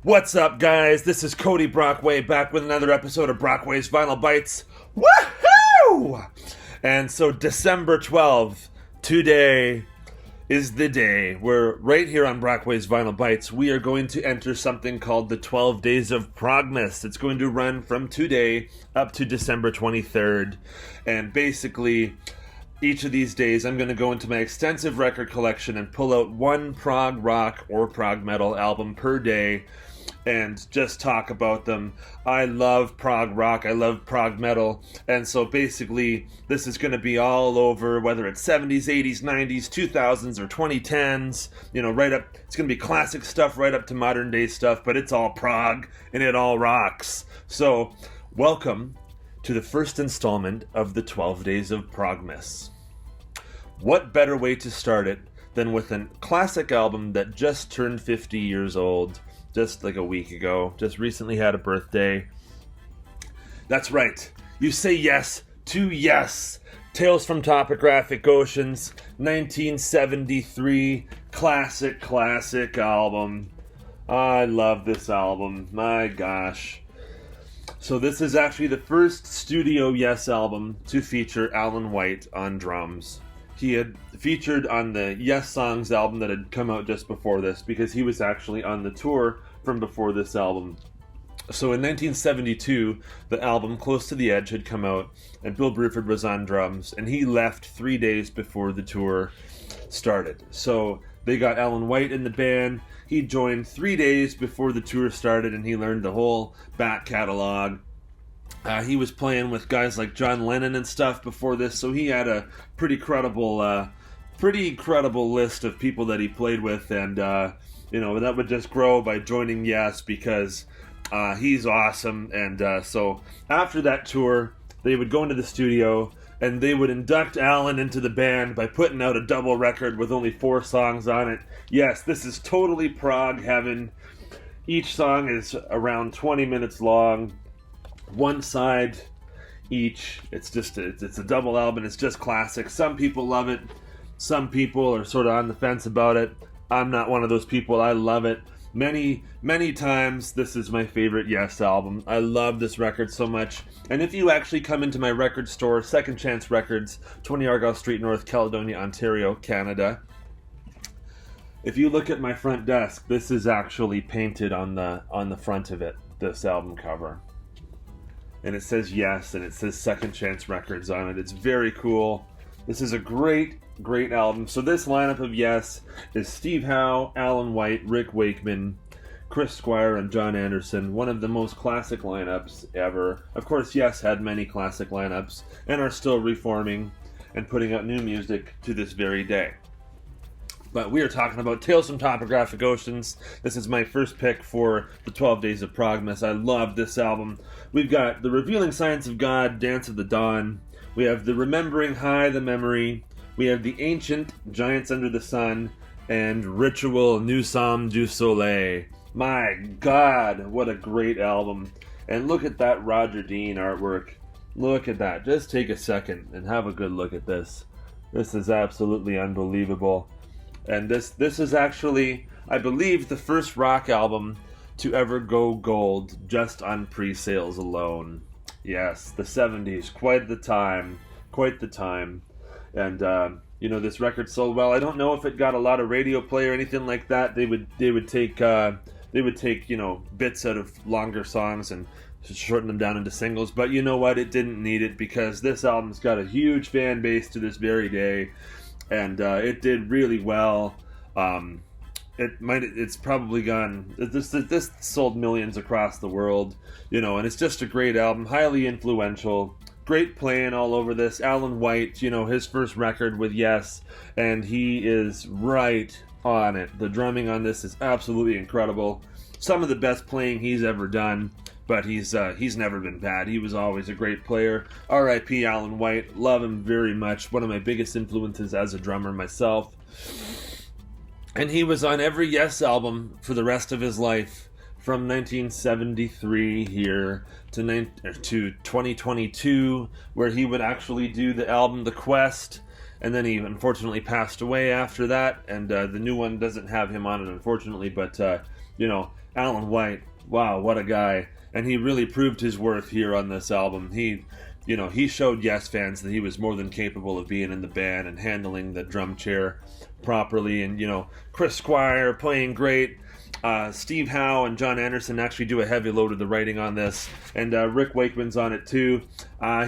What's up, guys? This is Cody Brockway back with another episode of Brockway's Vinyl Bytes. Woohoo! And so December 12th, today is the day where right here on Brockway's Vinyl Bytes, we are going to enter something called the 12 Days of Progmas. It's going to run from today up to December 23rd. And basically, each of these days, I'm going to go into my extensive record collection and pull out one prog rock or prog metal album per day and just talk about them. I love prog rock, I love prog metal, and so basically this is going to be all over, whether it's 70s, 80s, 90s, 2000s, or 2010s, right up, it's going to be classic stuff right up to modern day stuff, but it's all prog, and it all rocks. So, welcome to the first installment of the 12 Days of Progmas. What better way to start it than with a classic album that just turned 50 years old, just like a week ago, just recently had a birthday. That's right, you say yes to Yes! Tales from Topographic Oceans, 1973, classic album. I love this album, my gosh. So this is actually the first studio Yes album to feature Alan White on drums. He had featured on the Yes Songs album that had come out just before this, because he was actually on the tour from before this album. So in 1972, the album Close to the Edge had come out, and Bill Bruford was on drums, and he left 3 days before the tour started. So they got Alan White in the band. He joined 3 days before the tour started, and he learned the whole back catalog. He was playing with guys like John Lennon and stuff before this, so he had a pretty credible list of people that he played with, and that would just grow by joining Yes, because he's awesome. And so after that tour, they would go into the studio and they would induct Alan into the band by putting out a double record with only 4 songs on it. Yes, this is totally prog heaven. Each song is around 20 minutes long, one side each. It's a double album. It's just classic. Some people love it. Some people are sort of on the fence about it. I'm not one of those people. I love it. Many times, this is my favorite Yes album. I love this record so much. And if you actually come into my record store, Second Chance Records, 20 Argyle Street, North Caledonia, Ontario, Canada, if you look at my front desk, this is actually painted on the front of it, this album cover. And it says Yes, and it says Second Chance Records on it. It's very cool. This is a great album. So this lineup of Yes is Steve Howe, Alan White, Rick Wakeman, Chris Squire, and John Anderson. One of the most classic lineups ever. Of course, Yes had many classic lineups and are still reforming and putting out new music to this very day. But we are talking about Tales from Topographic Oceans. This is my first pick for the 12 Days of Progmas. I love this album. We've got The Revealing Science of God, Dance of the Dawn. We have The Remembering High, The Memory. We have The Ancient, Giants Under the Sun, and Ritual, Nous Sommes du Soleil. My God, what a great album. And look at that Roger Dean artwork. Look at that. Just take a second and have a good look at this. This is absolutely unbelievable. And this is actually, I believe, the first rock album to ever go gold just on pre-sales alone. Yes, the 70s, quite the time. And this record sold well. I don't know if it got a lot of radio play or anything like that. They would take bits out of longer songs and shorten them down into singles. But you know what? It didn't need it, because this album's got a huge fan base to this very day. And it did really well. It's probably gone. This sold millions across the world, and it's just a great album, highly influential, great playing all over this. Alan White, his first record with Yes, and he is right on it. The drumming on this is absolutely incredible. Some of the best playing he's ever done. But he's never been bad. He was always a great player. R.I.P. Alan White. Love him very much. One of my biggest influences as a drummer myself. And he was on every Yes album for the rest of his life, from 1973 here to 2022, where he would actually do the album The Quest, and then he unfortunately passed away after that, and the new one doesn't have him on it, unfortunately, but Alan White, wow, what a guy. And he really proved his worth here on this album. He showed Yes fans that he was more than capable of being in the band and handling the drum chair properly. And, Chris Squire playing great. Steve Howe and John Anderson actually do a heavy load of the writing on this. And Rick Wakeman's on it too.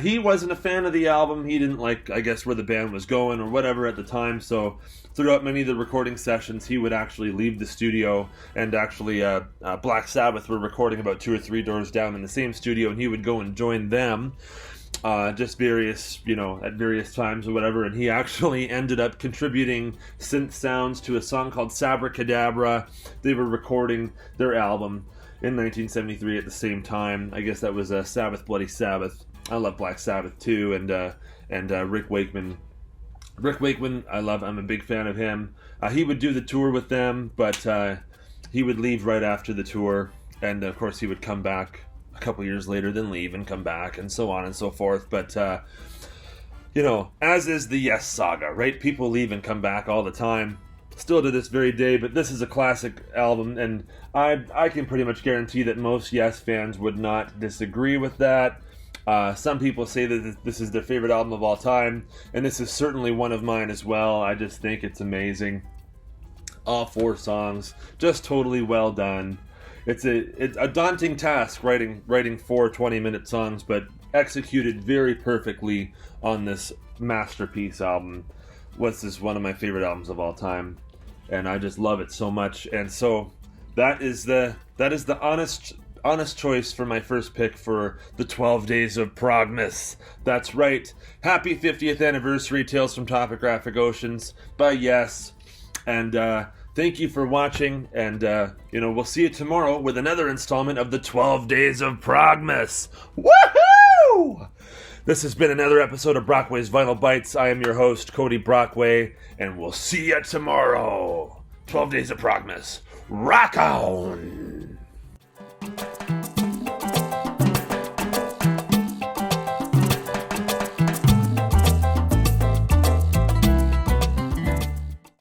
He wasn't a fan of the album. He didn't like, I guess, where the band was going or whatever at the time. So throughout many of the recording sessions, he would actually leave the studio. And actually, Black Sabbath were recording about 2 or 3 doors down in the same studio. And he would go and join them. Just various, at various times or whatever, and he actually ended up contributing synth sounds to a song called Sabracadabra. They were recording their album in 1973 at the same time. I guess that was Sabbath Bloody Sabbath. I love Black Sabbath too, and Rick Wakeman. Rick Wakeman, I'm a big fan of him. He would do the tour with them, but he would leave right after the tour, and of course he would come back a couple years later, then leave and come back, and so on and so forth. But as is the Yes saga, right? People leave and come back all the time, still to this very day. But this is a classic album, and I can pretty much guarantee that most Yes fans would not disagree with that. Some people say that this is their favorite album of all time, and this is certainly one of mine as well. I just think it's amazing. All 4 songs, just totally well done. It's a daunting task writing 4 20-minute songs, but executed very perfectly on this masterpiece album. This is one of my favorite albums of all time, and I just love it so much. And so that is the honest choice for my first pick for the 12 Days of Progmas. That's right. Happy 50th anniversary, Tales from Topographic Oceans by Yes. And thank you for watching, and we'll see you tomorrow with another installment of the 12 Days of Progmas. Woohoo! This has been another episode of Brockway's Vinyl Bytes. I am your host, Cody Brockway, and we'll see you tomorrow. 12 Days of Progmas. Rock on!